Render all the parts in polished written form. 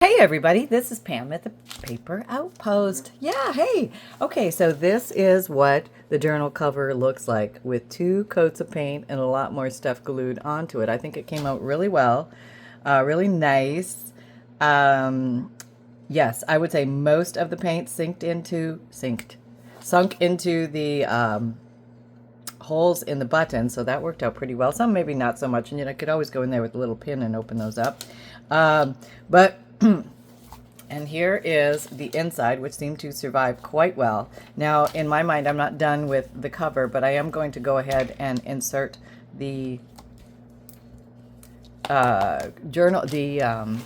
Hey everybody, this is Pam at the Paper Outpost. Yeah, hey. Okay, so this is what the journal cover looks like with 2 coats of paint and a lot more stuff glued onto it. I think it came out really well, really nice. Um, yes, I would say most of the paint sunk into the holes in the button, so that worked out pretty well. Some maybe not so much, and I could always go in there with a little pin and open those up. But and here is the inside, which seemed to survive quite well. Now, in my mind, I'm not done with the cover, but I am going to go ahead and insert the journal, the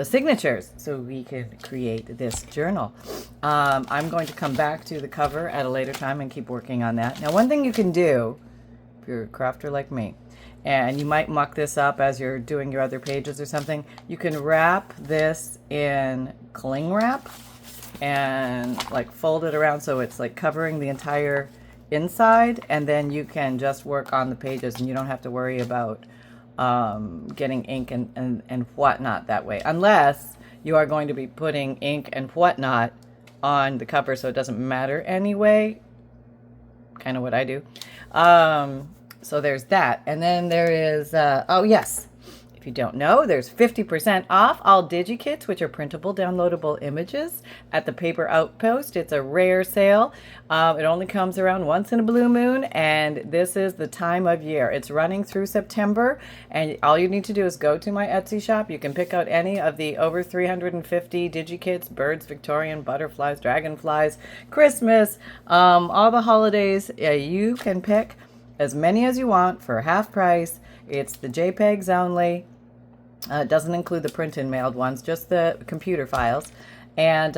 signatures, so we can create this journal. I'm going to come back to the cover at a later time and keep working on that. Now, one thing you can do, if you're a crafter like me, and you might muck this up as you're doing your other pages or something, you can wrap this in cling wrap and like fold it around so it's like covering the entire inside, and then you can just work on the pages and you don't have to worry about getting ink and whatnot that way, unless you are going to be putting ink and whatnot on the cover, so it doesn't matter anyway. Kind of what I do. So there's that. And then there is, oh yes, if you don't know, there's 50% off all DigiKits, which are printable, downloadable images at the Paper Outpost. It's a rare sale. It only comes around once in a blue moon, and this is the time of year. It's running through September, and all you need to do is go to my Etsy shop. You can pick out any of the over 350 DigiKits, birds, Victorian, butterflies, dragonflies, Christmas, all the holidays. You can pick as many as you want for half price. It's the JPEGs only. It doesn't include the print and mailed ones, just the computer files. And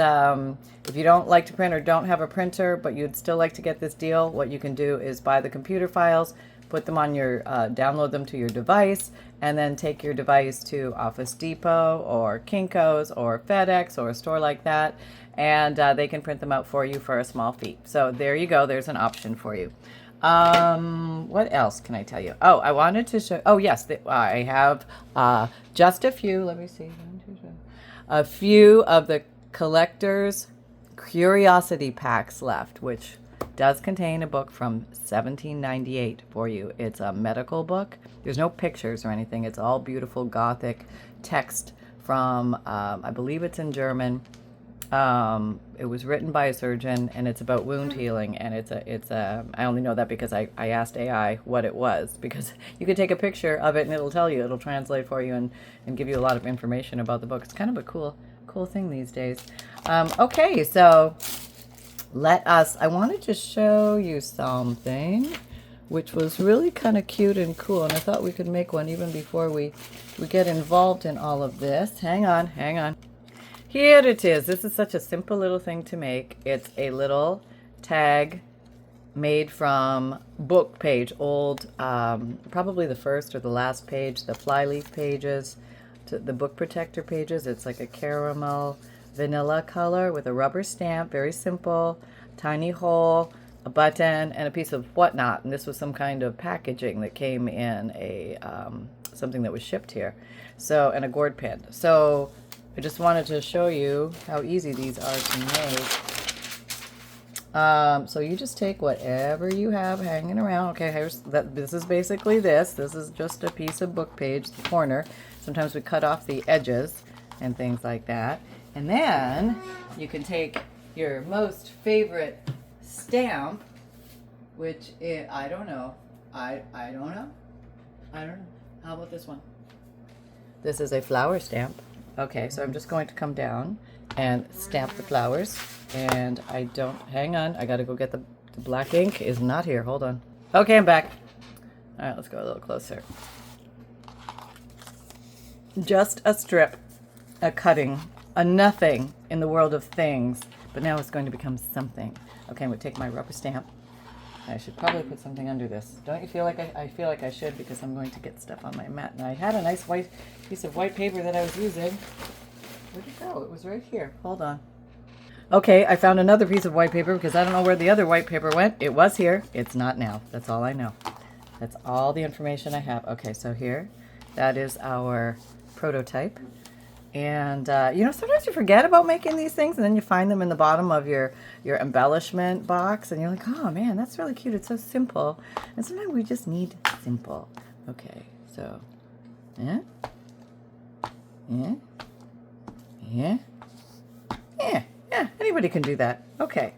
if you don't like to print or don't have a printer, but you'd still like to get this deal, what you can do is buy the computer files, put them on your, download them to your device, and then take your device to Office Depot or Kinko's or FedEx or a store like that, and they can print them out for you for a small fee. So there you go. There's an option for you. What else can I tell you? Oh, I wanted to show, oh yes, I have, just a few, let me see, a few of the collector's curiosity packs left, which does contain a book from 1798 for you. It's a medical book. There's no pictures or anything. It's all beautiful Gothic text from, I believe it's in German. It was written by a surgeon, and it's about wound healing, and I only know that because I asked AI what it was, because you could take a picture of it and it'll tell you, it'll translate for you and give you a lot of information about the book. It's kind of a cool thing these days. Okay, so I wanted to show you something which was really kind of cute and cool, and I thought we could make one even before we get involved in all of this. Hang on. Here it is. This is such a simple little thing to make. It's a little tag made from book page, old, probably the first or the last page, the flyleaf pages, to the book protector pages. It's like a caramel vanilla color with a rubber stamp, very simple, tiny hole, a button, and a piece of whatnot. And this was some kind of packaging that came in a something that was shipped here. So, and a gourd pin. So I just wanted to show you how easy these are to make. So you just take whatever you have hanging around. Okay, this is basically this. This is just a piece of book page, the corner. Sometimes we cut off the edges and things like that. And then you can take your most favorite stamp, which is, I don't know. How about this one? This is a flower stamp. Okay, so I'm just going to come down and stamp the flowers, and hang on, I gotta go get the black ink is not here, hold on. Okay, I'm back. All right, let's go a little closer. Just a strip, a cutting, a nothing in the world of things, but now it's going to become something. Okay, I'm gonna take my rubber stamp. I should probably put something under this. Don't you feel like I feel like I should, because I'm going to get stuff on my mat. And I had a nice white piece of white paper that I was using. Where'd it go? It was right here. Hold on. Okay, I found another piece of white paper because I don't know where the other white paper went. It was here. It's not now. That's all I know. That's all the information I have. Okay, so here, that is our prototype. And you know, sometimes you forget about making these things, and then you find them in the bottom of your embellishment box, and you're like, oh man, that's really cute. It's so simple. And sometimes we just need simple. Okay, so yeah, yeah, yeah, yeah. Anybody can do that. Okay.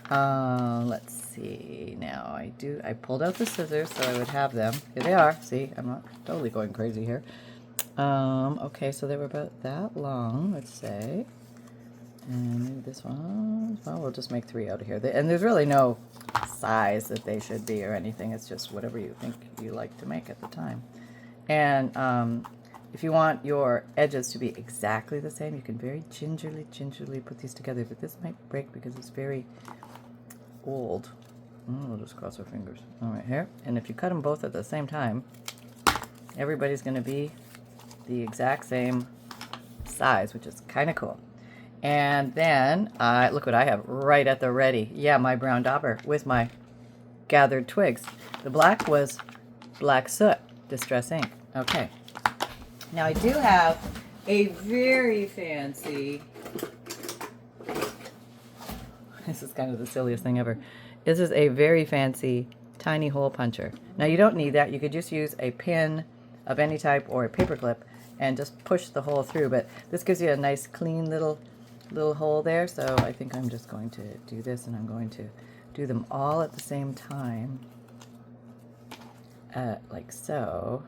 Let's see. Now I pulled out the scissors so I would have them. Here they are. See, I'm not totally going crazy here. Okay, so they were about that long, let's say. And maybe this one, well, we'll just make 3 out of here. And there's really no size that they should be or anything. It's just whatever you think you like to make at the time. And if you want your edges to be exactly the same, you can very gingerly put these together. But this might break because it's very old. We'll just cross our fingers. All right, here. And if you cut them both at the same time, everybody's going to be the exact same size, which is kind of cool. And then, look what I have right at the ready. Yeah, my brown dauber with my gathered twigs. The black was black soot, distress ink. Okay. Now I do have a very fancy, this is kind of the silliest thing ever. This is a very fancy tiny hole puncher. Now you don't need that. You could just use a pin of any type or a paper clip and just push the hole through. But this gives you a nice clean little hole there. So I think I'm just going to do this, and I'm going to do them all at the same time, like so.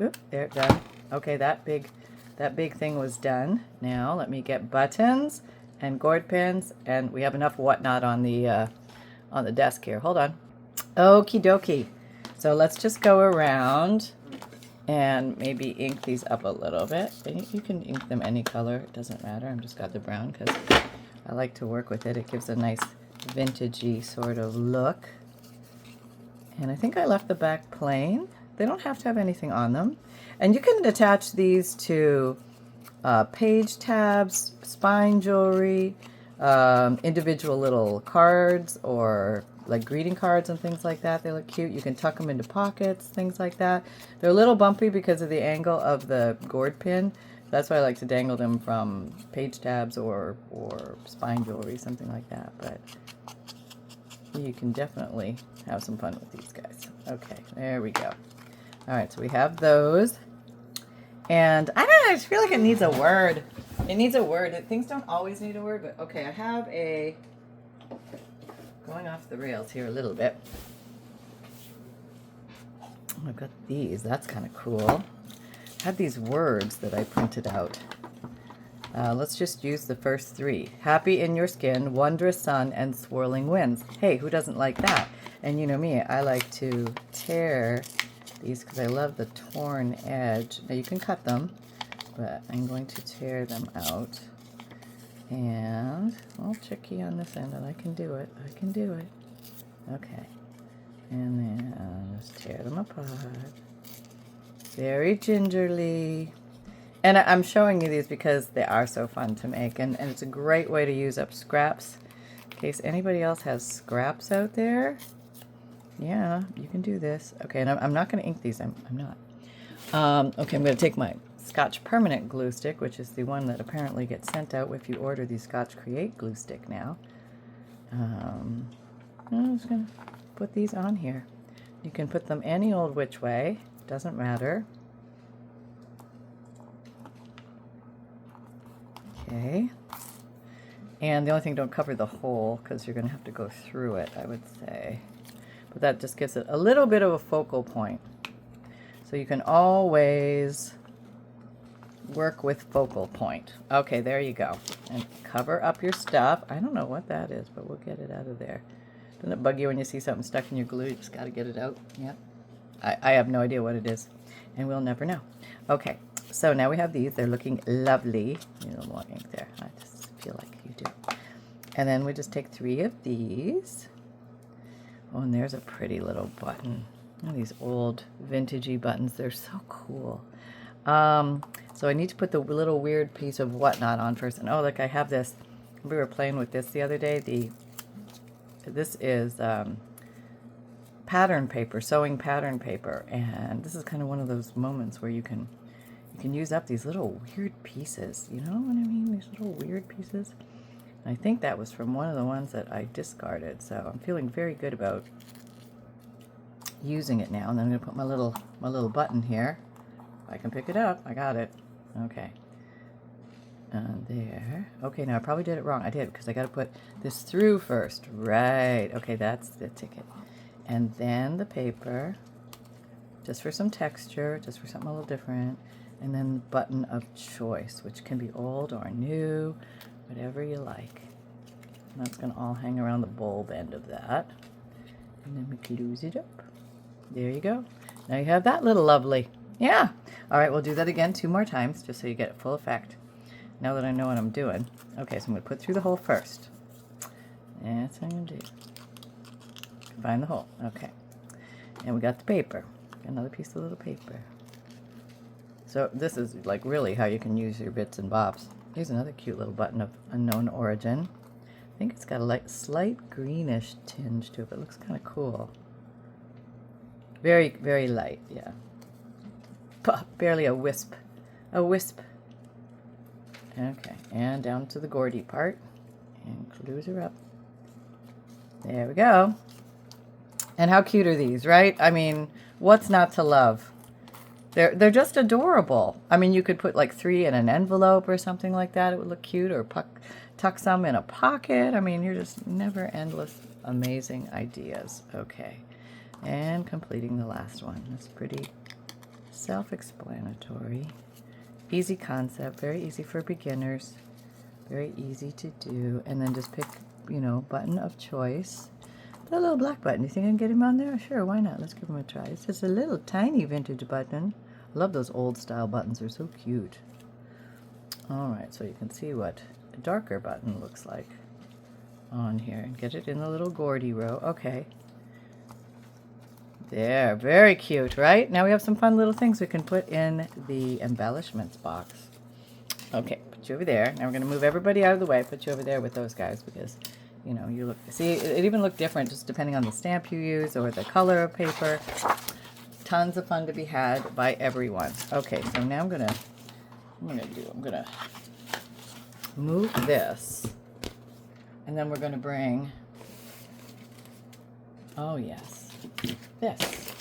Oop, there, done. Okay, that big thing was done. Now let me get buttons and gourd pins, and we have enough whatnot on the desk here. Hold on. Okie dokie. So let's just go around and maybe ink these up a little bit. You can ink them any color. It doesn't matter. I've just got the brown because I like to work with it. It gives a nice vintagey sort of look. And I think I left the back plain. They don't have to have anything on them. And you can attach these to page tabs, spine jewelry, individual little cards, or like greeting cards and things like that. They look cute. You can tuck them into pockets, things like that. They're a little bumpy because of the angle of the gourd pin. That's why I like to dangle them from page tabs or spine jewelry, something like that. But you can definitely have some fun with these guys. Okay, there we go. All right, so we have those. And I don't know, I just feel like it needs a word. It needs a word. Things don't always need a word, but okay, I have a, going off the rails here a little bit. I've got these, that's kind of cool. I have these words that I printed out. Let's just use the first 3. Happy in your skin, wondrous sun, and swirling winds. Hey, who doesn't like that? And you know me, I like to tear these because I love the torn edge. Now you can cut them, but I'm going to tear them out. And a little tricky on this end, and I can do it. I can do it. Okay. And then I'll just tear them apart. Very gingerly. And I'm showing you these because they are so fun to make, and it's a great way to use up scraps. In case anybody else has scraps out there, yeah, you can do this. Okay, and I'm not going to ink these. I'm not. Okay, I'm going to take my Scotch Permanent glue stick, which is the one that apparently gets sent out if you order the Scotch Create glue stick now. I'm just going to put these on here. You can put them any old which way. Doesn't matter. Okay. And the only thing, don't cover the hole because you're going to have to go through it, I would say. But that just gives it a little bit of a focal point. So you can always work with focal point. Okay, there you go. And cover up your stuff. I don't know what that is, but we'll get it out of there. Doesn't it bug you when you see something stuck in your glue? You just got to get it out. Yep. I have no idea what it is, and we'll never know. Okay, so now we have these. They're looking lovely. A little more ink there. I just feel like you do. And then we just take 3 of these. Oh, and there's a pretty little button. Oh, these old vintagey buttons. They're so cool. So I need to put the little weird piece of whatnot on first. And oh, look, I have this. We were playing with this the other day. This is pattern paper, sewing pattern paper, and this is kind of one of those moments where you can use up these little weird pieces. You know what I mean? These little weird pieces. And I think that was from one of the ones that I discarded, so I'm feeling very good about using it now. And then I'm going to put my little button here. If I can pick it up. I got it. Okay. And there. Okay, now I probably did it wrong. I did, because I got to put this through first. Right. Okay, that's the ticket. And then the paper, just for some texture, just for something a little different. And then the button of choice, which can be old or new, whatever you like. And that's going to all hang around the bulb end of that. And then we close it up. There you go. Now you have that little lovely. Yeah. All right, we'll do that again 2 more times, just so you get full effect. Now that I know what I'm doing. Okay, so I'm going to put through the hole first. That's what I'm going to do. Combine the hole. Okay. And we got the paper. Got another piece of little paper. So this is like really how you can use your bits and bobs. Here's another cute little button of unknown origin. I think it's got a slight greenish tinge to it, but it looks kind of cool. Very, very light, yeah. Barely a wisp. A wisp. Okay, and down to the Gordy part. And close her up. There we go. And how cute are these, right? I mean, what's not to love? They're just adorable. I mean, you could put like 3 in an envelope or something like that. It would look cute. Or tuck some in a pocket. I mean, you're just never endless amazing ideas. Okay. And completing the last one. It's pretty self-explanatory. Easy concept. Very easy for beginners. Very easy to do. And then just pick, you know, button of choice. The little black button. You think I can get him on there? Sure, why not? Let's give him a try. It's just a little tiny vintage button. I love those old style buttons. They're so cute. Alright, so you can see what a darker button looks like on here. Get it in the little Gordy row. Okay. There. Very cute, right? Now we have some fun little things we can put in the embellishments box. Okay, put you over there. Now we're going to move everybody out of the way. Put you over there with those guys because, you know, you look, see, it even looked different just depending on the stamp you use or the color of paper. Tons of fun to be had by everyone. Okay, so now I'm gonna move this, and then we're gonna bring, oh yes, this.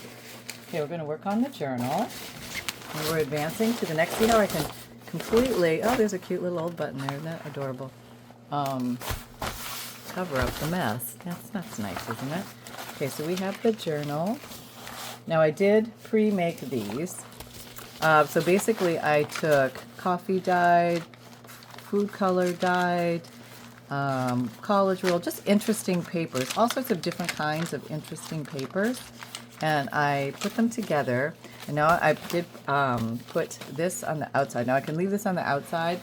Okay, we're gonna work on the journal, and we're advancing to the next. See how I can completely, oh, there's a cute little old button there. Isn't that adorable? Cover up the mess. That's nice, isn't it? Okay, so we have the journal. Now I did pre-make these. So basically I took coffee dyed, food color dyed, college roll, just interesting papers, all sorts of different kinds of interesting papers. And I put them together. And now I did put this on the outside. Now I can leave this on the outside.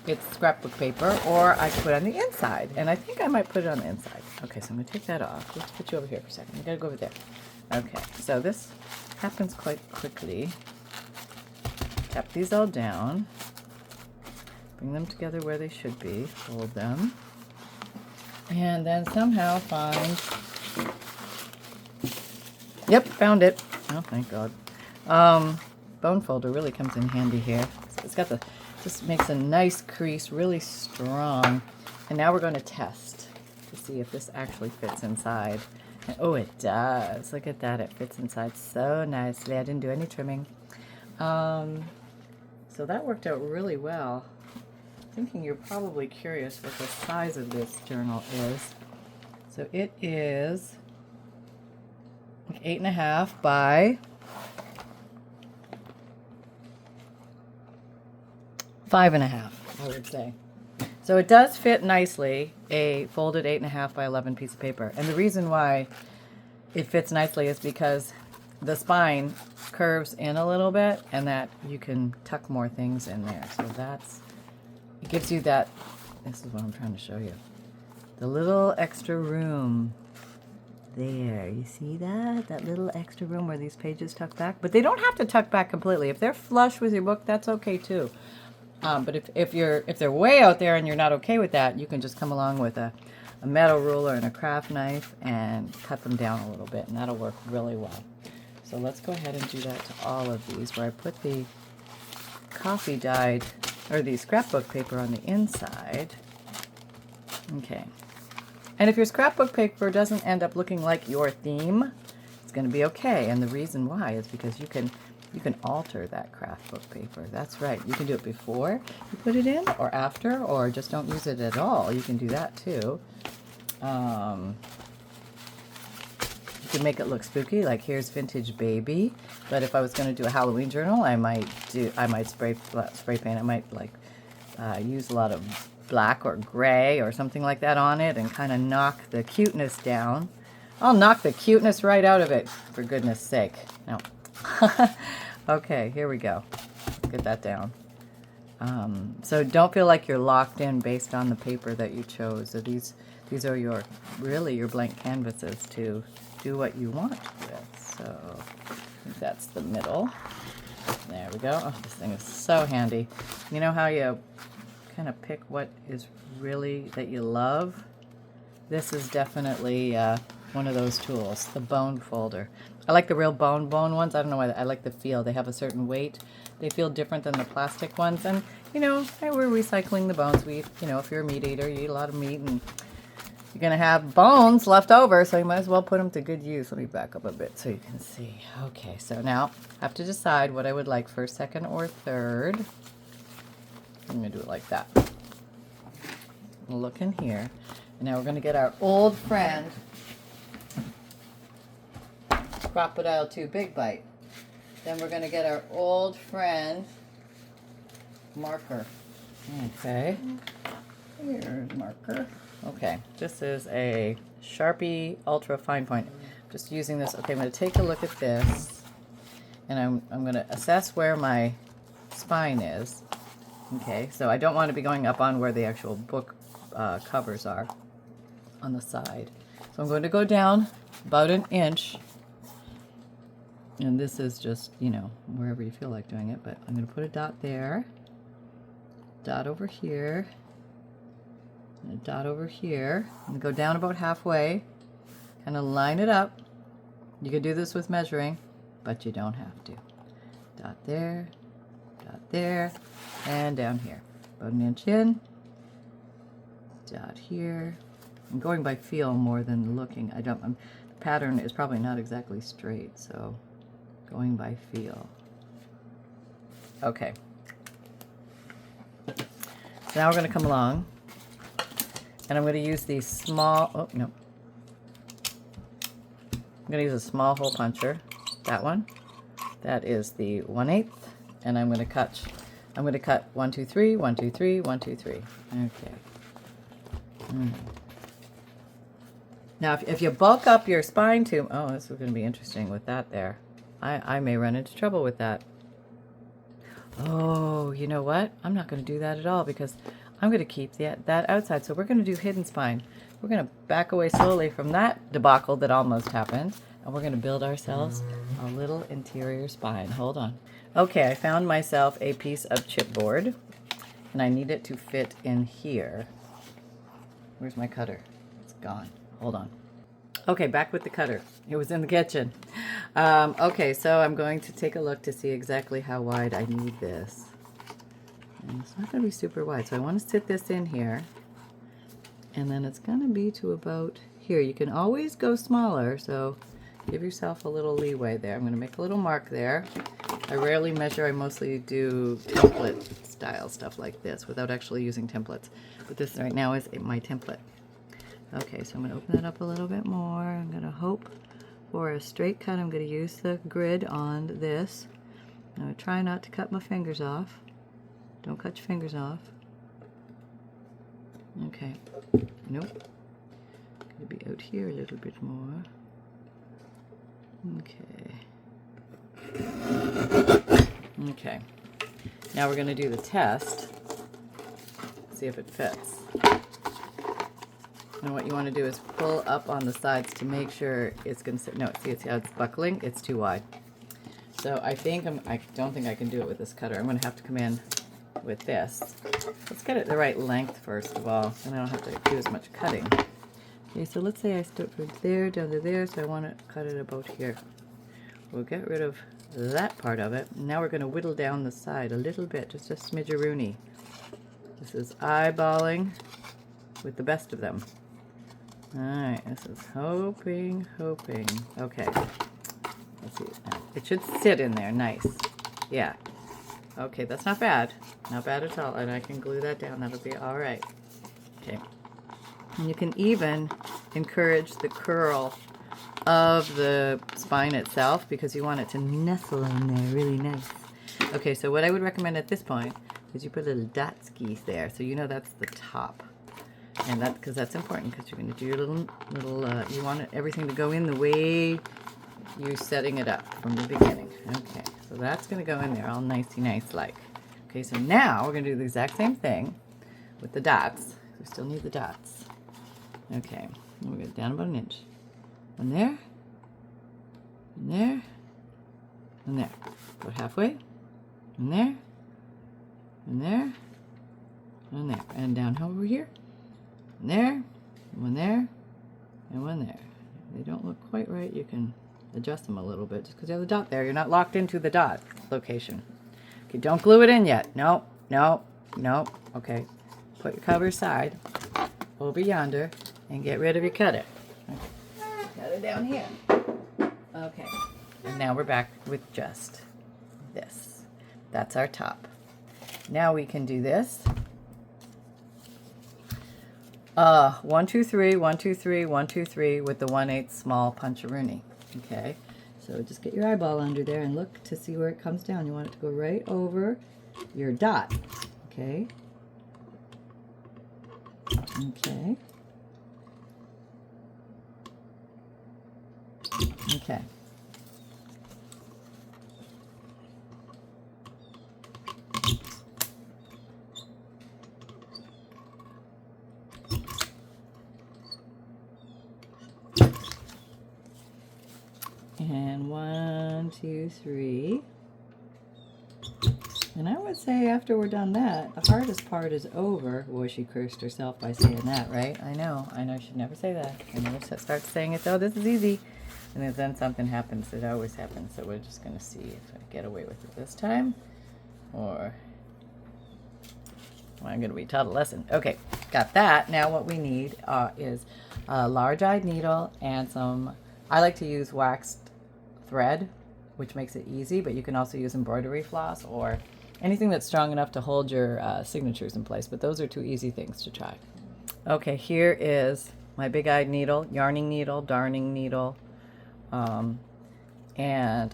It's scrapbook paper, or I could put it on the inside. And I think I might put it on the inside. Okay, so I'm going to take that off. Let's put you over here for a second. You got to go over there. Okay, so this happens quite quickly. Tap these all down. Bring them together where they should be. Fold them. And then somehow find... Yep, found it. Oh, thank God. Bone folder really comes in handy here. It's got the... Just makes a nice crease, really strong. And now we're going to test to see if this actually fits inside. And, oh, it does. Look at that. It fits inside so nicely. I didn't do any trimming. So that worked out really well. Thinking you're probably curious what the size of this journal is. So it is like 8.5 by 5.5, I would say. So it does fit nicely, a folded 8.5 by 11 piece of paper. And the reason why it fits nicely is because the spine curves in a little bit and that you can tuck more things in there. So it gives you that, this is what I'm trying to show you. The little extra room. There, you see that? That little extra room where these pages tuck back. But they don't have to tuck back completely. If they're flush with your book, that's okay too. But if they're way out there and you're not okay with that, you can just come along with a a metal ruler and a craft knife and cut them down a little bit, and that'll work really well. So let's go ahead and do that to all of these, where I put the coffee dyed, or the scrapbook paper on the inside. Okay. And if your scrapbook paper doesn't end up looking like your theme, it's going to be okay. And the reason why is because you can alter that craft book paper. That's right. You can do it before you put it in, or after, or just don't use it at all. You can do that too. You can make it look spooky, like here's Vintage Baby. But if I was going to do a Halloween journal, I might spray paint. I might like use a lot of black or gray or something like that on it and kind of knock the cuteness down. I'll knock the cuteness right out of it, for goodness sake. No. Okay, here we go. Get that down. So don't feel like you're locked in based on the paper that you chose. So these are really your blank canvases to do what you want with. So I think that's the middle. There we go. Oh, this thing is so handy. You know how you kind of pick what is really that you love? This is definitely one of those tools, the bone folder. I like the real bone ones. I don't know why. I like the feel. They have a certain weight. They feel different than the plastic ones. And, you know, we're recycling the bones. If you're a meat eater, you eat a lot of meat, and you're going to have bones left over, so you might as well put them to good use. Let me back up a bit so you can see. Okay, so now I have to decide what I would like first, second, or third. I'm going to do it like that. Look in here. And now we're going to get our old friend Crocodile 2 Big Bite. Then we're going to get our old friend marker. Okay. Here's marker. Okay. This is a Sharpie Ultra Fine Point. I'm just using this. Okay, I'm going to take a look at this. And I'm going to assess where my spine is. Okay, so I don't want to be going up on where the actual book covers are on the side. So I'm going to go down about an inch. And this is just, wherever you feel like doing it. But I'm going to put a dot there. Dot over here. And a dot over here. I'm going to go down about halfway. Kind of line it up. You can do this with measuring, but you don't have to. Dot there. Dot there. And down here. About an inch in. Dot here. I'm going by feel more than looking. The pattern is probably not exactly straight, so going by feel. Okay. So now we're going to come along, and I'm going to use these small, I'm going to use a small hole puncher. That one. That is the 1/8, and I'm going to cut 1, 2, 3, 1, 2, 3, 1, 2, 3. Okay. Now, if you bulk up your spine too, this is going to be interesting with that there. I may run into trouble with that. Oh, you know what? I'm not going to do that at all, because I'm going to keep that outside. So we're going to do hidden spine. We're going to back away slowly from that debacle that almost happened, and we're going to build ourselves a little interior spine. Hold on. Okay, I found myself a piece of chipboard, and I need it to fit in here. Where's my cutter? It's gone. Hold on. Okay, back with the cutter. It was in the kitchen. Okay, so I'm going to take a look to see exactly how wide I need this. And it's not going to be super wide, so I want to sit this in here. And then it's going to be to about here. You can always go smaller, so give yourself a little leeway there. I'm going to make a little mark there. I rarely measure. I mostly do template style stuff like this without actually using templates. But this right now is my template. Okay, so I'm going to open it up a little bit more. I'm going to hope for a straight cut. I'm going to use the grid on this. I'm going to try not to cut my fingers off. Don't cut your fingers off. Okay. Nope. Going to be out here a little bit more. Okay. Okay. Now we're going to do the test. See if it fits. And what you want to do is pull up on the sides to make sure it's going to sit. No, see, it's how it's buckling. It's too wide. So I don't think I can do it with this cutter. I'm going to have to come in with this. Let's get it the right length first of all, and I don't have to do as much cutting. Okay, so let's say I start from there down to there, so I want to cut it about here. We'll get rid of that part of it. Now we're going to whittle down the side a little bit, just a smidgeroony. This is eyeballing with the best of them. Alright, this is hoping. Okay, let's see. It should sit in there, nice. Yeah. Okay, that's not bad. Not bad at all. And I can glue that down, that'll be alright. Okay. And you can even encourage the curl of the spine itself because you want it to nestle in there really nice. Okay, so what I would recommend at this point is you put little dot skis there, so you know that's the top. And that, because that's important, because you're going to do your little, you want everything to go in the way you're setting it up from the beginning. Okay, so that's going to go in there all nicey nice like. Okay, so now we're going to do the exact same thing with the dots. We still need the dots. Okay, we'll get down about an inch. One there, and there, and there. Go halfway, and there, and there, and there. And down over here. And there, one there, and one there. They don't look quite right. You can adjust them a little bit just because you have the dot there. You're not locked into the dot location. Okay, don't glue it in yet. No. Okay, put your cover aside, over yonder, and get rid of your cutter. Okay. Cut it down here. Okay, and now we're back with just this. That's our top. Now we can do this. 1, 2, 3, 1, 2, 3, 1, 2, 3 with the 1/8 small puncheroonie. Okay, so just get your eyeball under there and look to see where it comes down. You want it to go right over your dot. Okay. Okay. Okay. And 1, 2, 3. And I would say after we're done that, the hardest part is over. Boy, she cursed herself by saying that, right? I know I should never say that. I never start saying it, oh, this is easy. And then something happens. It always happens. So we're just going to see if I get away with it this time. Or I'm going to be taught a lesson. Okay, got that. Now what we need is a large-eyed needle and some, I like to use waxed thread, which makes it easy, but you can also use embroidery floss or anything that's strong enough to hold your signatures in place, but those are 2 easy things to try. Okay, here is my big-eyed needle, yarning needle, darning needle, and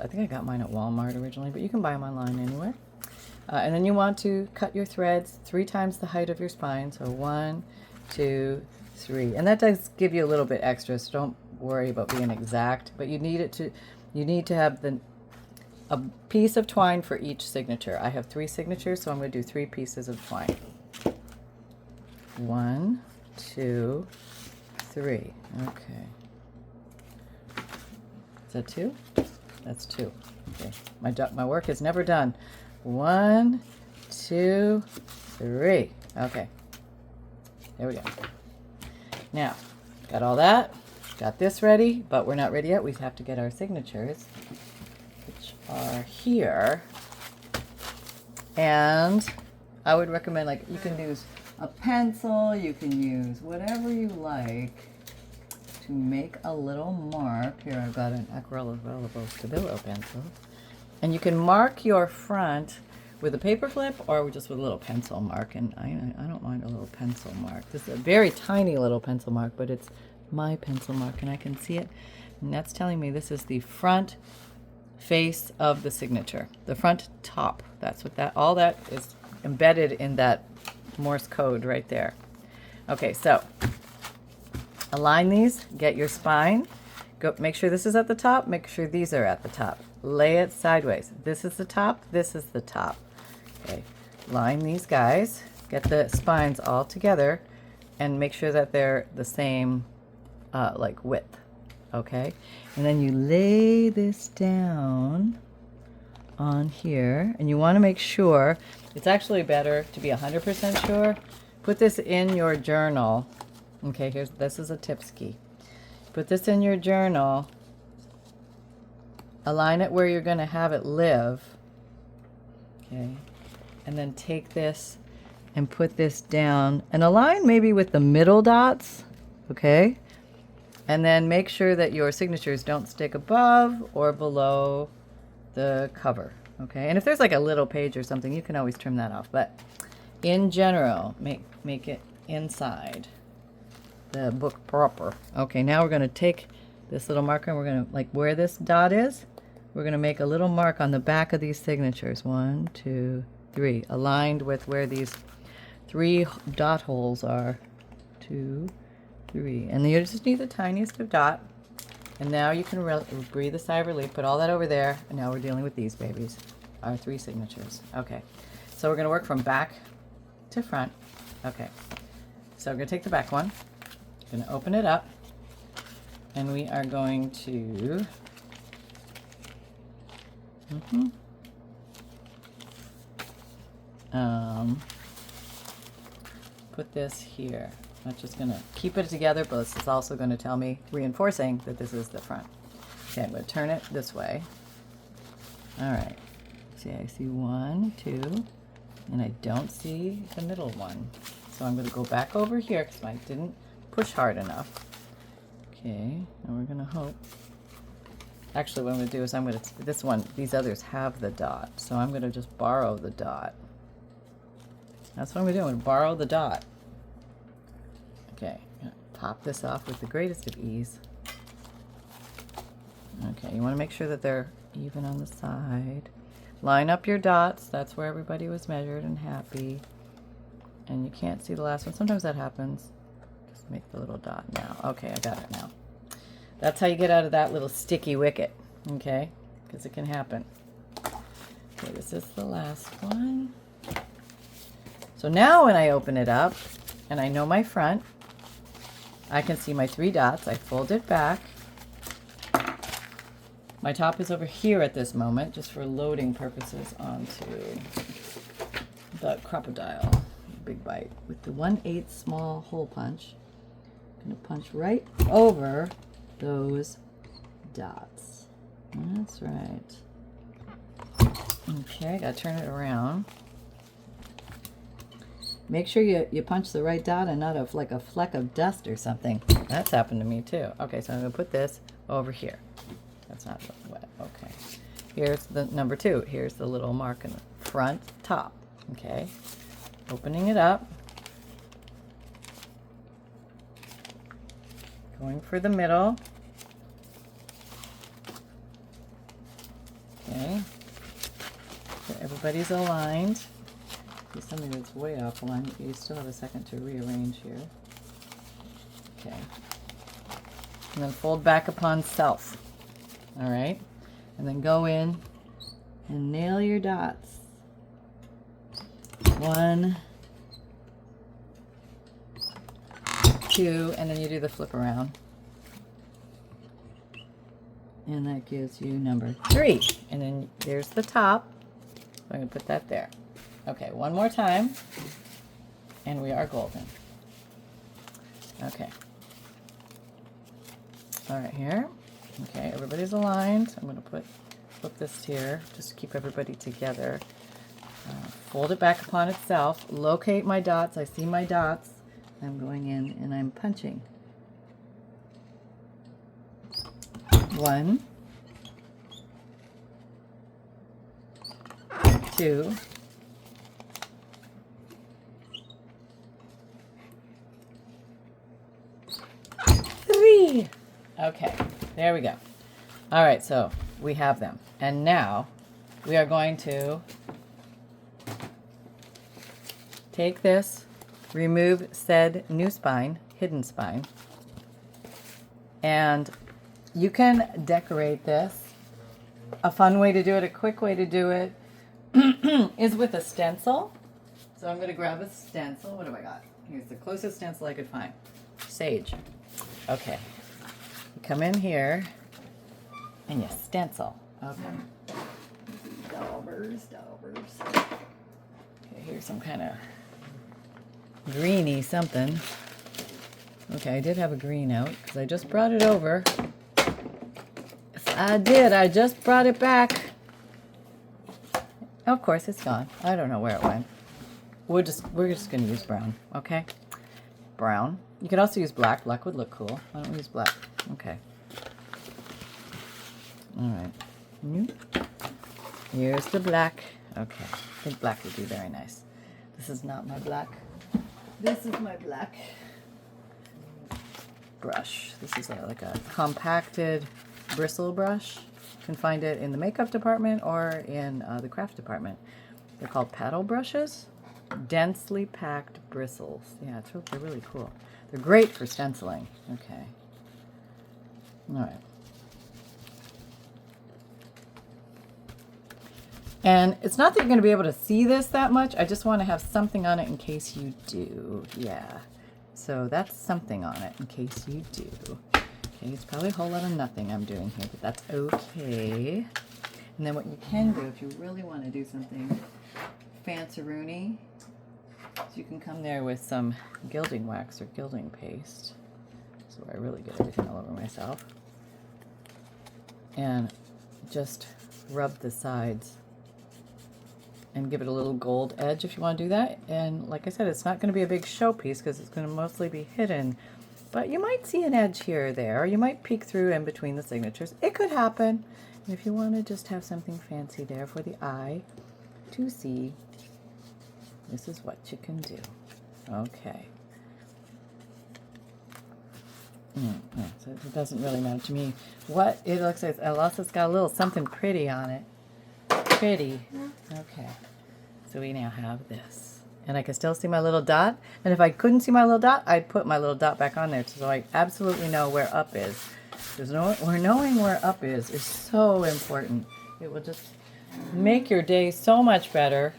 I think I got mine at Walmart originally, but you can buy them online anywhere. And then you want to cut your threads 3 times the height of your spine, so 1, 2, 3, and that does give you a little bit extra, so don't worry about being exact, but you need to have a piece of twine for each signature. I have 3 signatures, so I'm going to do 3 pieces of twine. 1, 2, 3. Okay. Is that 2? That's 2. Okay. My work is never done. 1, 2, 3. Okay. There we go. Now, got all that. Got this ready, but we're not ready yet. We have to get our signatures, which are here. And I would recommend, like, you can use a pencil, you can use whatever you like to make a little mark. Here I've got an Aquarello Stabilo pencil. And you can mark your front with a paper flip or just with a little pencil mark. And I don't mind a little pencil mark. This is a very tiny little pencil mark, but it's my pencil mark and I can see it. And that's telling me this is the front face of the signature. The front top. That's what all that is embedded in that Morse code right there. Okay, so align these, get your spine. Go make sure this is at the top, make sure these are at the top. Lay it sideways. This is the top, this is the top. Okay, line these guys, get the spines all together and make sure that they're the same like width. Okay, and then you lay this down on here and you want to make sure, it's actually better to be 100% sure. Put this in your journal Okay, this is a tipski. Put this in your journal. Align it where you're going to have it live. Okay. And then take this and put this down and align maybe with the middle dots. Okay. And then make sure that your signatures don't stick above or below the cover. Okay. And if there's like a little page or something, you can always trim that off. But in general, make it inside the book proper. Okay. Now we're going to take this little marker and we're going to, like where this dot is, we're going to make a little mark on the back of these signatures. 1, 2, 3. Aligned with where these 3 dot holes are. 2, 3. And then you just need the tiniest of dot. And now you can breathe a sigh of relief. Put all that over there. And now we're dealing with these babies. Our 3 signatures. Okay. So we're going to work from back to front. Okay. So we're going to take the back one. Going to open it up. And we are going to... put this here. I'm just going to keep it together, but this is also going to tell me, reinforcing that this is the front. Okay, I'm going to turn it this way. All right. See, I see 1, 2, and I don't see the middle one. So I'm going to go back over here because I didn't push hard enough. Okay, and we're going to hope. Actually, what I'm going to do is I'm going to, these others have the dot, so I'm going to just borrow the dot. That's what I'm going to do. I'm going to borrow the dot. Okay, I'm going to pop this off with the greatest of ease. Okay, you want to make sure that they're even on the side. Line up your dots. That's where everybody was measured and happy. And you can't see the last one. Sometimes that happens. Just make the little dot now. Okay, I got it now. That's how you get out of that little sticky wicket, okay? Because it can happen. Okay, this is the last one. So now when I open it up, and I know my front, I can see my 3 dots. I fold it back. My top is over here at this moment, just for loading purposes onto the crocodile. Big bite. With the 1/8 small hole punch, I'm going to punch right over those dots. That's right. Okay, gotta turn it around. Make sure you punch the right dot and not like a fleck of dust or something. That's happened to me too. Okay, so I'm gonna put this over here. That's not wet. Okay. Here's the number 2. Here's the little mark in the front top. Okay. Opening it up. Going for the middle. Okay. So everybody's aligned. There's something that's way off line. You still have a second to rearrange here. Okay. And then fold back upon self. All right. And then go in and nail your dots. 1, 2, and then you do the flip around. And that gives you number 3. And then there's the top. I'm going to put that there. Okay, one more time. And we are golden. Okay. All right, here. Okay, everybody's aligned. I'm going to flip this here just to keep everybody together. Fold it back upon itself. Locate my dots. I see my dots. I'm going in and I'm punching. 1, 2, 3. Okay, there we go. All right, so we have them. And now we are going to take this, remove said new spine, hidden spine, and you can decorate this. A fun way to do it, a quick way to do it, is with a stencil. So I'm going to grab a stencil. What do I got? Here's the closest stencil I could find. Sage. Okay. You come in here and you stencil. Okay. Daubers. Okay, here's some kind of greeny something. Okay, I did have a green out because I just brought it over. Yes, I did. I just brought it back. Of course, it's gone. I don't know where it went. We're just gonna use brown. Okay, brown. You could also use black. Black would look cool. Why don't we use black? Okay. All right. Here's the black. Okay, I think black would be very nice. This is not my black. This is my black brush. This is like a compacted bristle brush. You can find it in the makeup department or in the craft department. They're called paddle brushes. Densely packed bristles. Yeah, they're really cool. They're great for stenciling. Okay. All right. And it's not that you're going to be able to see this that much. I just want to have something on it in case you do. Yeah. So that's something on it in case you do. Okay, it's probably a whole lot of nothing I'm doing here, but that's okay. And then what you can do if you really want to do something fancy-roony, so you can come there with some gilding wax or gilding paste. This is where I really get everything all over myself. And just rub the sides and give it a little gold edge if you want to do that. And like I said, it's not going to be a big showpiece because it's going to mostly be hidden. But you might see an edge here or there, or you might peek through in between the signatures. It could happen. And if you want to just have something fancy there for the eye to see, this is what you can do. Okay. So it doesn't really matter to me what it looks like. Unless it's got a little something pretty on it. Pretty. Okay. So we now have this. And I can still see my little dot. And if I couldn't see my little dot, I'd put my little dot back on there so I absolutely know where up is. Because knowing where up is so important. It will just make your day so much better.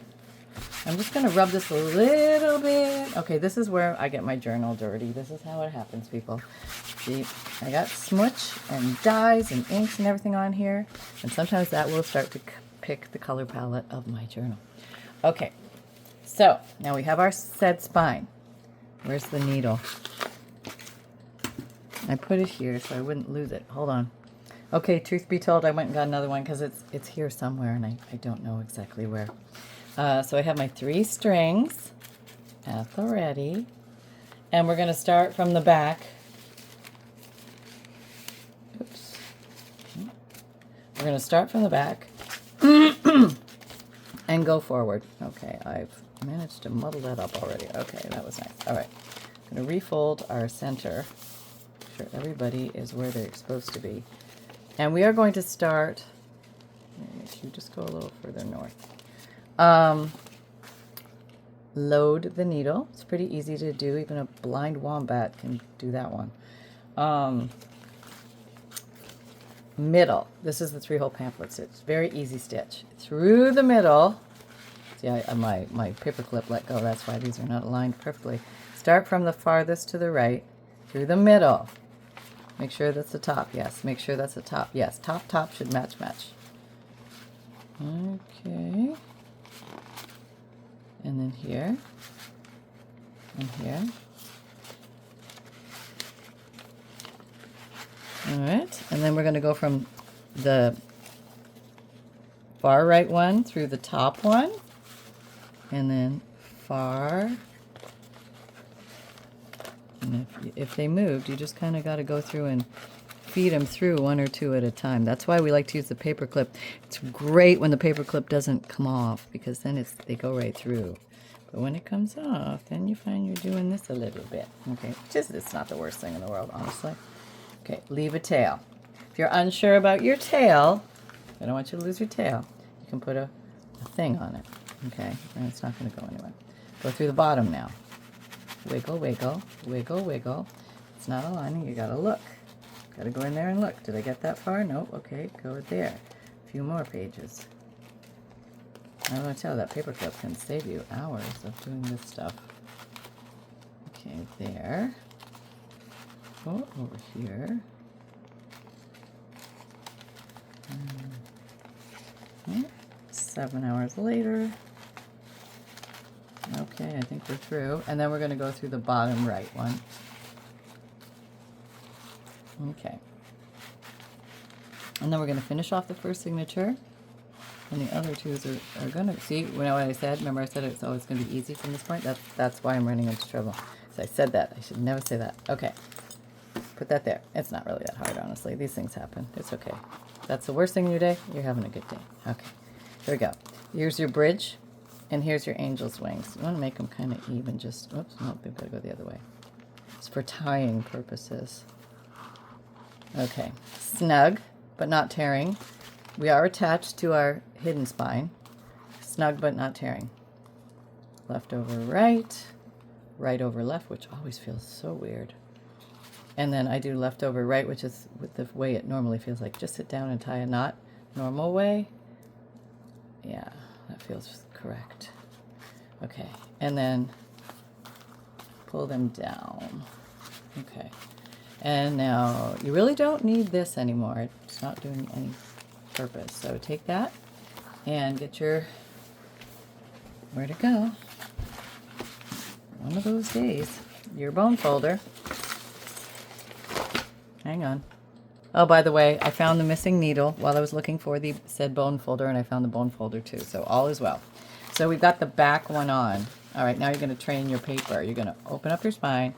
I'm just going to rub this a little bit. Okay, this is where I get my journal dirty. This is how it happens, people. See, I got smudge and dyes and inks and everything on here. And sometimes that will start to pick the color palette of my journal. Okay, so now we have our said spine. Where's the needle? I put it here so I wouldn't lose it. Hold on. Okay, truth be told, I went and got another one because it's here somewhere and I don't know exactly where. So I have my 3 strings at the ready. And we're going to start from the back. Oops. We're going to start from the back and go forward. Okay, I've managed to muddle that up already. Okay, that was nice. All right, I'm going to refold our center. Make sure everybody is where they're supposed to be. And we are going to start, if you just go a little further north. Load the needle. It's pretty easy to do. Even a blind wombat can do that one. Middle. This is the 3-hole pamphlet stitch. Very easy stitch. Through the middle. See, my paper clip let go. That's why these are not aligned perfectly. Start from the farthest to the right. Through the middle. Make sure that's the top. Yes. Make sure that's the top. Yes. Top should match. Okay. And then here. And here. All right. And then we're going to go from the far right one through the top one. And then far. And if they moved, you just kind of got to go through and feed them through 1 or 2 at a time. That's why we like to use the paper clip. It's great when the paper clip doesn't come off because then they go right through. But when it comes off, then you find you're doing this a little bit. Okay, it's not the worst thing in the world, honestly. Okay, leave a tail. If you're unsure about your tail, I don't want you to lose your tail, you can put a thing on it. Okay, and it's not going to go anywhere. Go through the bottom now. Wiggle, wiggle, wiggle, wiggle. It's not aligning, you got to look. Got to go in there and look. Did I get that far? Nope. Okay, go there. A few more pages. I want to tell you, that paper clip can save you hours of doing this stuff. Okay, there. Oh, over here. 7 hours later. Okay, I think we're through. And then we're going to go through the bottom right one. Okay. And then we're going to finish off the first signature. And the other twos are going to, see, you know what I said? Remember I said it's always going to be easy from this point? That's why I'm running into trouble. So I said that. I should never say that. Okay. Put that there. It's not really that hard, honestly. These things happen. It's okay. That's the worst thing in your day. You're having a good day. Okay. Here we go. Here's your bridge. And here's your angel's wings. You want to make them kind of even. Just, oops, no, we've got to go the other way. It's for tying purposes. Okay. Snug, but not tearing. We are attached to our hidden spine. Snug but not tearing. Left over right. Right over left, which always feels so weird. And then I do left over right, which is with the way it normally feels like. Just sit down and tie a knot. Normal way. Yeah, that feels correct. Okay. And then pull them down. Okay. And now you really don't need this anymore. It's not doing any purpose. So take that and get your, where to go? One of those days, your bone folder. Hang on. Oh, by the way, I found the missing needle while I was looking for the said bone folder, and I found the bone folder too. So all is well. So we've got the back one on. All right, now you're going to train your paper. You're going to open up your spine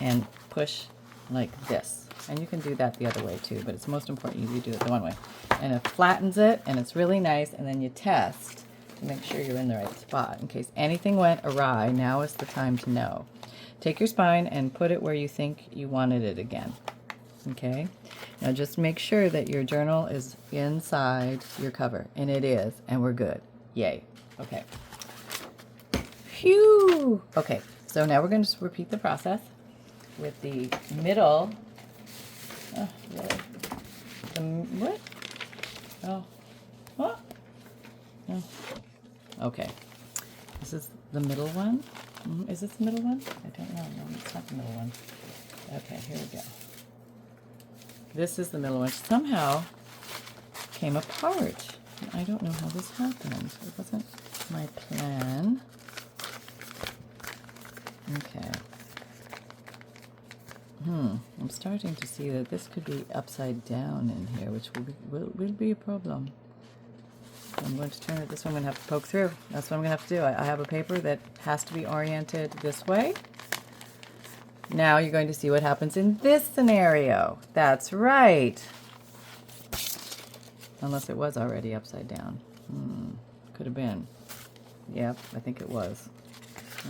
and push like this. And you can do that the other way too, but it's most important you do it the one way. And it flattens it, and it's really nice, and then you test to make sure you're in the right spot. In case anything went awry, now is the time to know. Take your spine and put it where you think you wanted it again. Okay? Now just make sure that your journal is inside your cover, and it is, and we're good. Yay. Okay. Phew! Okay, so now we're going to just repeat the process with the middle. Oh, really? What? Oh. What? No. Okay. This is the middle one. Is this the middle one? I don't know. No, it's not the middle one. Okay, here we go. This is the middle one. Somehow came apart. I don't know how this happened. It wasn't my plan. Okay. I'm starting to see that this could be upside down in here, which will be a problem. I'm going to turn it this way. I'm going to have to poke through. That's what I'm going to have to do. I have a paper that has to be oriented this way. Now you're going to see what happens in this scenario. That's right. Unless it was already upside down. Could have been. Yep, I think it was.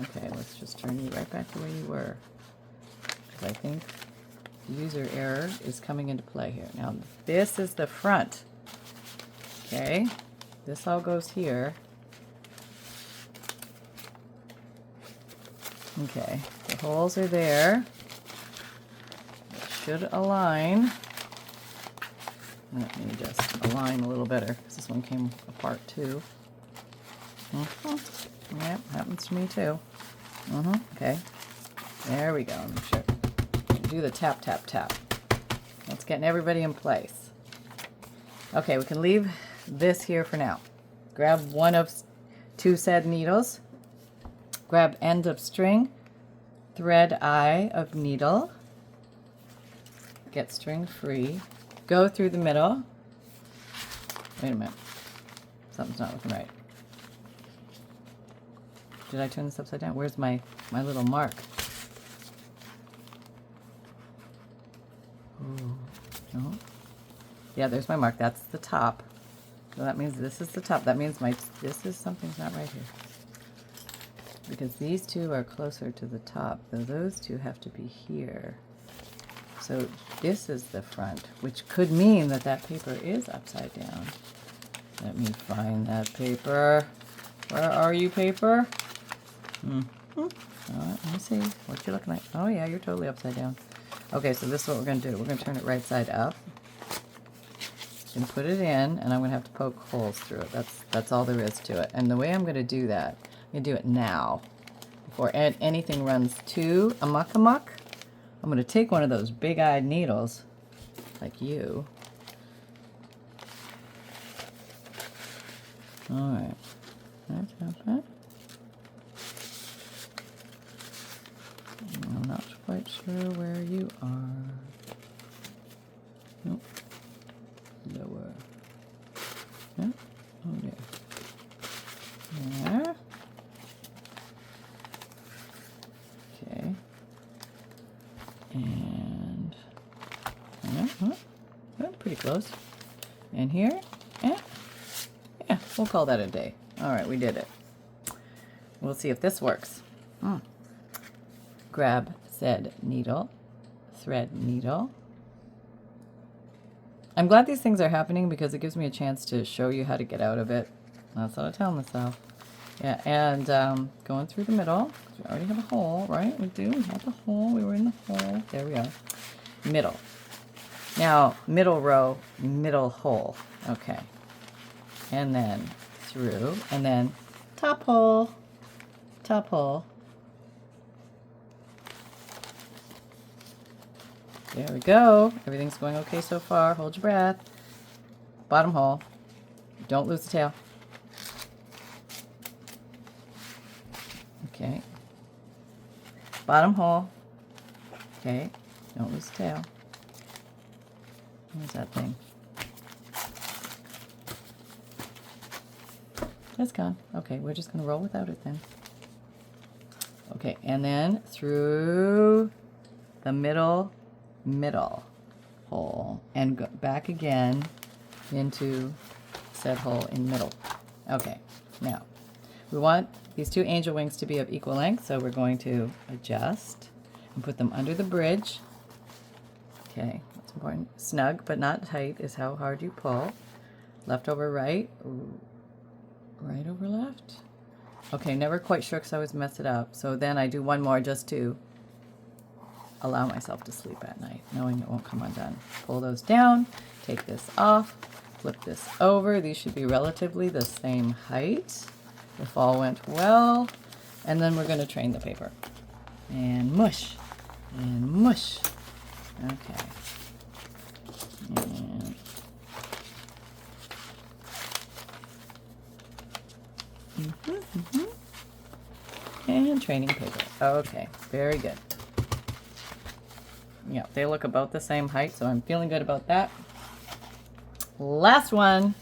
Okay, let's just turn you right back to where you were. Because I think user error is coming into play here. Now, this is the front. Okay, this all goes here. Okay, the holes are there. It should align. Let me just align a little better, because this one came apart too. Yep, happens to me too. Okay, there we go. Make sure. Do the tap, tap, tap. That's getting everybody in place. Okay, we can leave this here for now. Grab one of two said needles. Grab end of string, thread eye of needle, get string free, go through the middle. Wait a minute, something's not looking right. Did I turn this upside down? Where's my little mark? Ooh, no. Yeah, there's my mark. That's the top. So that means this is the top. That means something's not right here. Because these two are closer to the top, so those two have to be here. So this is the front, which could mean that that paper is upside down. Let me find that paper. Where are you, paper? All right, let me see what you're looking like. Oh yeah, you're totally upside down. Okay, so this is what we're going to do. We're going to turn it right side up. And put it in, and I'm going to have to poke holes through it. That's all there is to it. And the way I'm going to do that, I'm going to do it now. Before anything runs too amok. I'm going to take one of those big-eyed needles, like you. All right. I'm not quite sure where you are. close. And here. Yeah, we'll call that a day. All right, we did it. We'll see if this works. Grab said needle, thread needle. I'm glad these things are happening because it gives me a chance to show you how to get out of it. That's what I tell myself. Yeah, and going through the middle. We already have a hole, right? We do. We have the hole. We were in the hole. There we are. Middle. Now, middle row, middle hole. Okay. And then through, and then top hole, top hole. There we go. Everything's going okay so far. Hold your breath. Bottom hole. Don't lose the tail. Okay. Bottom hole. Okay. Don't lose the tail. Where's that thing? It's gone. Okay, we're just going to roll without it then. Okay, and then through the middle hole and go back again into said hole in middle. Okay, now we want these two angel wings to be of equal length, so we're going to adjust and put them under the bridge. Okay, that's important. Snug but not tight is how hard you pull. Left over right, right over left. Okay, never quite sure because I always mess it up. So then I do one more just to allow myself to sleep at night, knowing it won't come undone. Pull those down, take this off, flip this over. These should be relatively the same height if all went well. And then we're going to train the paper. And mush, and mush. Okay. And training paper. Okay, very good. Yeah, they look about the same height, so I'm feeling good about that. Last one.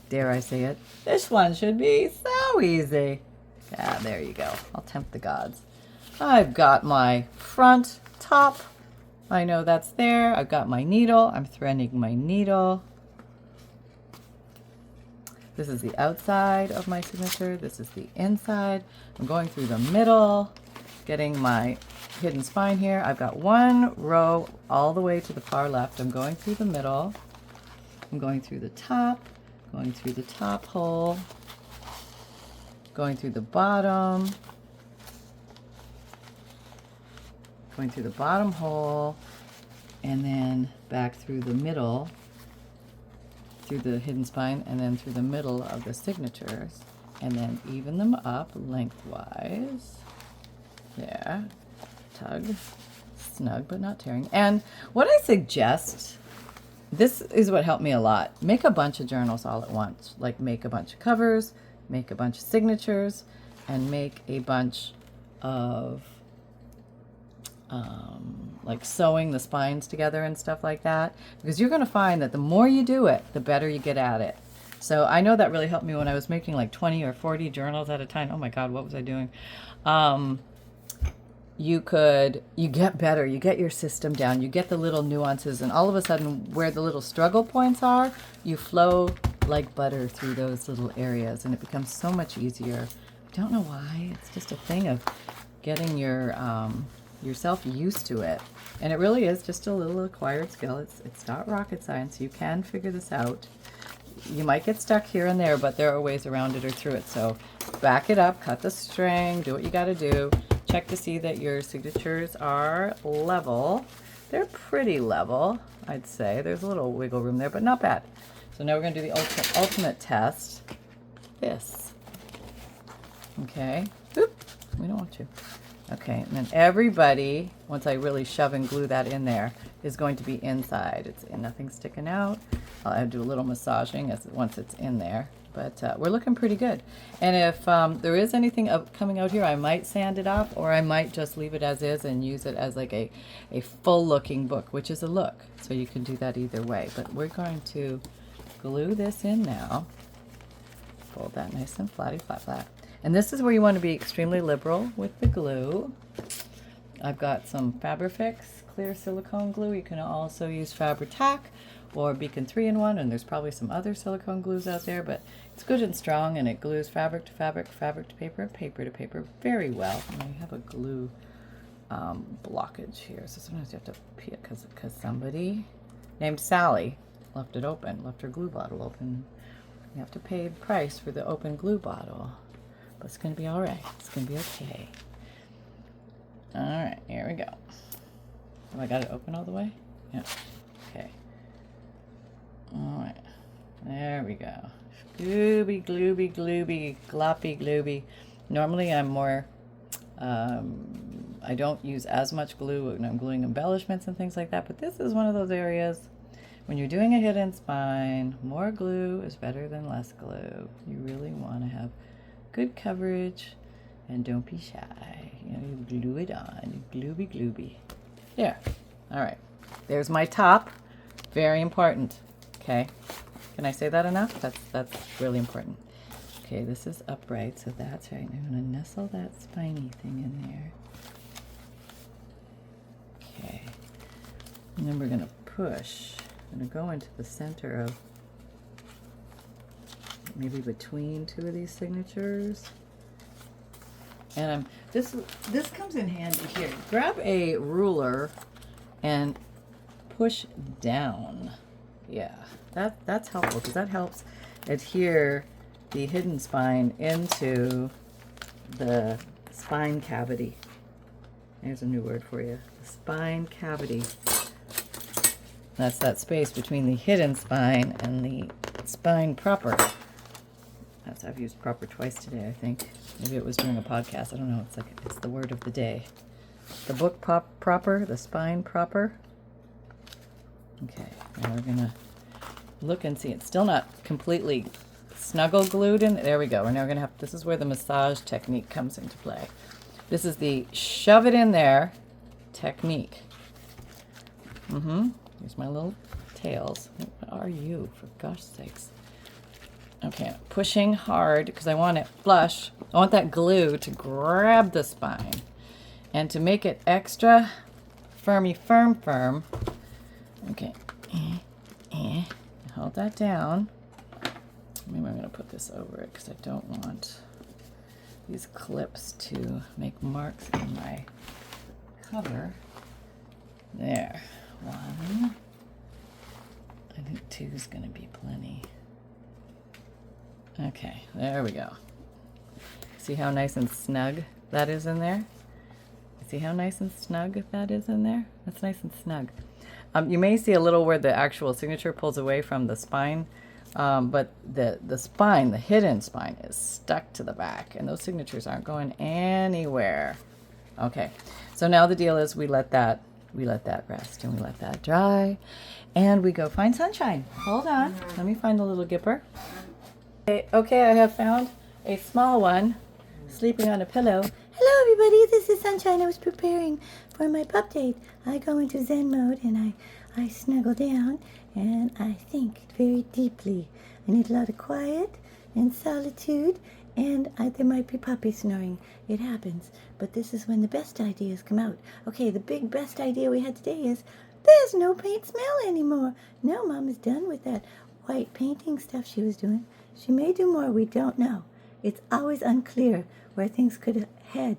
Dare I say it? This one should be so easy. Yeah, there you go. I'll tempt the gods. I've got my front top. I know that's there. I've got my needle. I'm threading my needle. This is the outside of my signature. This is the inside. I'm going through the middle, getting my hidden spine here. I've got one row all the way to the far left. I'm going through the middle. I'm going through the top, going through the top hole, going through the bottom, going through the bottom hole, and then back through the middle, through the hidden spine, and then through the middle of the signatures, and then even them up lengthwise. There. Tug. Snug but not tearing. And what I suggest, this is what helped me a lot. Make a bunch of journals all at once. Like make a bunch of covers, make a bunch of signatures, and make a bunch of like sewing the spines together and stuff like that, because you're going to find that the more you do it, the better you get at it. So I know that really helped me when I was making like 20 or 40 journals at a time. Oh my God, what was I doing? You get better, you get your system down, you get the little nuances, and all of a sudden where the little struggle points are, you flow like butter through those little areas, and it becomes so much easier. I don't know why, it's just a thing of getting yourself used to it. And it really is just a little acquired skill. It's not rocket science. You can figure this out. You might get stuck here and there, but there are ways around it or through it. So back it up, cut the string, do what you got to do. Check to see that your signatures are level. They're pretty level, I'd say. There's a little wiggle room there, but not bad. So now we're going to do the ultimate test. This. Okay. Oop. We don't want you. Okay, and then everybody, once I really shove and glue that in there, is going to be inside. It's nothing sticking out. I'll do a little massaging once it's in there, but we're looking pretty good. And if there is anything coming out here, I might sand it up, or I might just leave it as is and use it as like a full-looking book, which is a look. So you can do that either way. But we're going to glue this in now. Fold that nice and flatty, flat, flat. And this is where you want to be extremely liberal with the glue. I've got some Fabrifix clear silicone glue. You can also use Fabri-Tac, or Beacon 3-in-1, and there's probably some other silicone glues out there, but it's good and strong, and it glues fabric to fabric, fabric to paper, paper to paper very well. And I have a glue blockage here, so sometimes you have to pee it because somebody named Sally left it open, left her glue bottle open. You have to pay the price for the open glue bottle, but it's going to be all right. It's going to be okay. All right, here we go. Have I got it open all the way? Yeah. Okay. All right. There we go. Glooby, glooby, glooby, gloppy, glooby. Normally I'm more, I don't use as much glue when I'm gluing embellishments and things like that, but this is one of those areas when you're doing a hidden spine, more glue is better than less glue. You really want to have good coverage and don't be shy. You know, you glue it on. Glooby, glooby. There. All right. There's my top. Very important. Okay. Can I say that enough? That's really important. Okay, this is upright, so that's right. I'm going to nestle that spiny thing in there. Okay. And then we're going to push. I'm going to go into the center of maybe between two of these signatures. And this comes in handy here. Grab a ruler and push down. Yeah, that's helpful because that helps adhere the hidden spine into the spine cavity. There's a new word for you. The spine cavity. That's that space between the hidden spine and the spine proper. I've used proper twice today, I think. Maybe it was during a podcast. I don't know. It's the word of the day. The book proper, the spine proper. Okay, now we're gonna look and see. It's still not completely snuggle glued in. There we go. We're now gonna have. This is where the massage technique comes into play. This is the shove it in there technique. Here's my little tails. What are you, for gosh sakes? Okay, pushing hard because I want it flush. I want that glue to grab the spine. And to make it extra firm. Okay. Hold that down. Maybe I'm going to put this over it because I don't want these clips to make marks in my cover. There. One. I think two is going to be plenty. Okay, there we go. See how nice and snug that is in there? See how nice and snug that is in there? That's nice and snug. You may see a little where the actual signature pulls away from the spine, but the spine, the hidden spine, is stuck to the back, and those signatures aren't going anywhere. Okay, so now the deal is we let that rest and we let that dry, and we go find sunshine. Hold on, let me find the little gipper. Okay, I have found a small one sleeping on a pillow. Hello everybody, this is Sunshine. I was preparing for my pup date. I go into Zen mode and I snuggle down and I think very deeply. I need a lot of quiet and solitude, and there might be puppy snoring. It happens, but this is when the best ideas come out. Okay, the big best idea we had today is there's no paint smell anymore. No, Mom is done with that white painting stuff she was doing. She may do more, we don't know. It's always unclear where things could head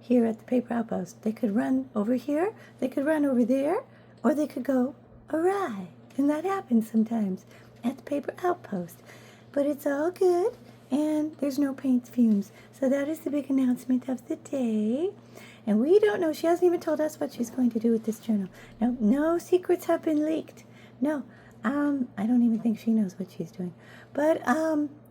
here at the Paper Outpost. They could run over here, they could run over there, or they could go awry. And that happens sometimes at the Paper Outpost. But it's all good, and there's no paint fumes. So that is the big announcement of the day. And we don't know, she hasn't even told us what she's going to do with this journal. No secrets have been leaked. No, I don't even think she knows what she's doing. But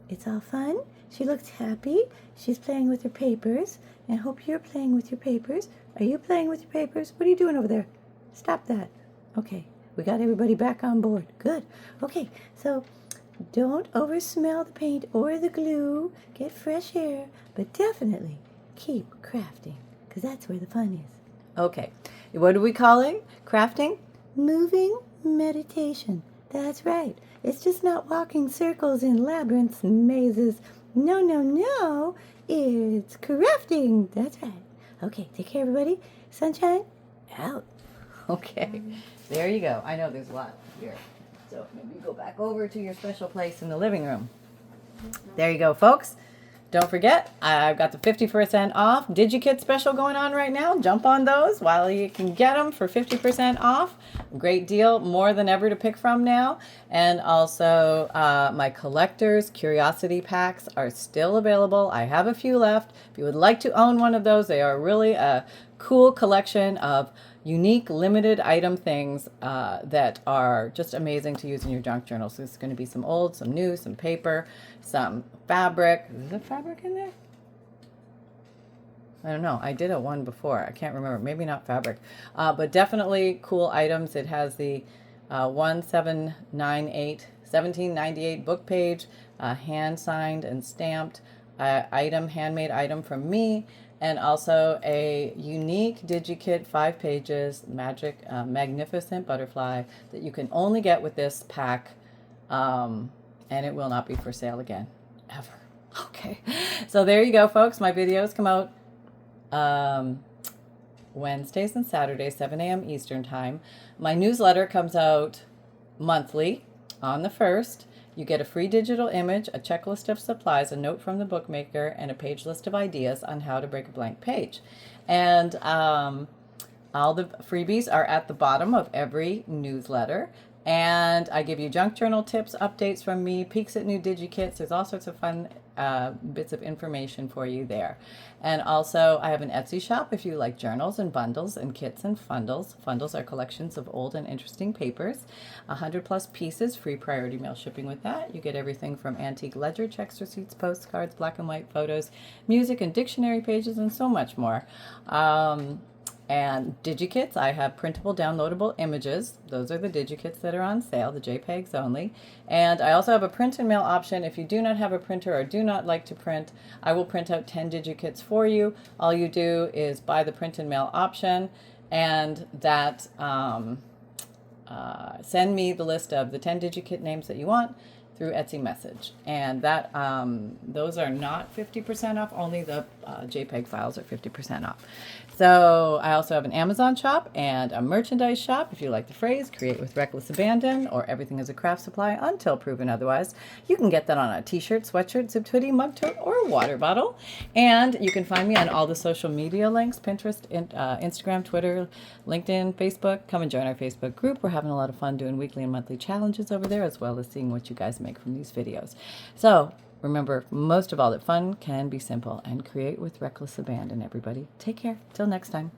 it's all fun. She looks happy. She's playing with her papers. And I hope you're playing with your papers. Are you playing with your papers? What are you doing over there? Stop that. Okay, we got everybody back on board. Good. Okay, so don't over-smell the paint or the glue. Get fresh air. But definitely keep crafting, because that's where the fun is. Okay, what do we call it? Crafting? Moving meditation. That's right. It's just not walking circles in labyrinths and mazes. No. It's crafting. That's right. Okay, take care, everybody. Sunshine, out. Okay, there you go. I know there's a lot here. So So maybe go back over to your special place in the living room. There you go, folks. Don't forget, I've got the 50% off DigiKit special going on right now. Jump on those while you can get them for 50% off. Great deal, more than ever to pick from now. And also, my collector's curiosity packs are still available. I have a few left. If you would like to own one of those, they are really a cool collection of unique limited item things that are just amazing to use in your junk journal. So there's going to be some old, some new, some paper, some fabric. Is there fabric in there? I don't know. I did a one before. I can't remember. Maybe not fabric. But definitely cool items. It has the 1798 book page, hand signed and stamped item, handmade item from me. And also a unique DigiKit 5 pages magic magnificent butterfly that you can only get with this pack, and it will not be for sale again, ever. Okay, so there you go, folks. My videos come out Wednesdays and Saturdays, 7 a.m. Eastern time. My newsletter comes out monthly on the 1st. You get a free digital image, a checklist of supplies, a note from the bookmaker, and a page list of ideas on how to break a blank page. And all the freebies are at the bottom of every newsletter. And I give you junk journal tips, updates from me, peeks at new DigiKits. There's all sorts of fun bits of information for you there. And also, I have an Etsy shop if you like journals and bundles and kits and fundles. Fundles are collections of old and interesting papers. 100+ pieces, free priority mail shipping with that. You get everything from antique ledger, checks, receipts, postcards, black and white photos, music and dictionary pages, and so much more. And DigiKits, I have printable downloadable images. Those are the DigiKits that are on sale, the JPEGs only. And I also have a print and mail option. If you do not have a printer or do not like to print, I will print out 10 DigiKits for you. All you do is buy the print and mail option, and that send me the list of the 10 DigiKit names that you want through Etsy message. And that those are not 50% off, only the JPEG files are 50% off. So I also have an Amazon shop and a merchandise shop. If you like the phrase, create with reckless abandon, or everything is a craft supply until proven otherwise. You can get that on a t-shirt, sweatshirt, zipped hoodie, mug tote, or water bottle. And you can find me on all the social media links, Pinterest, Instagram, Twitter, LinkedIn, Facebook. Come and join our Facebook group. We're having a lot of fun doing weekly and monthly challenges over there, as well as seeing what you guys make from these videos. So remember, most of all, that fun can be simple, and create with reckless abandon, everybody. Take care. Till next time.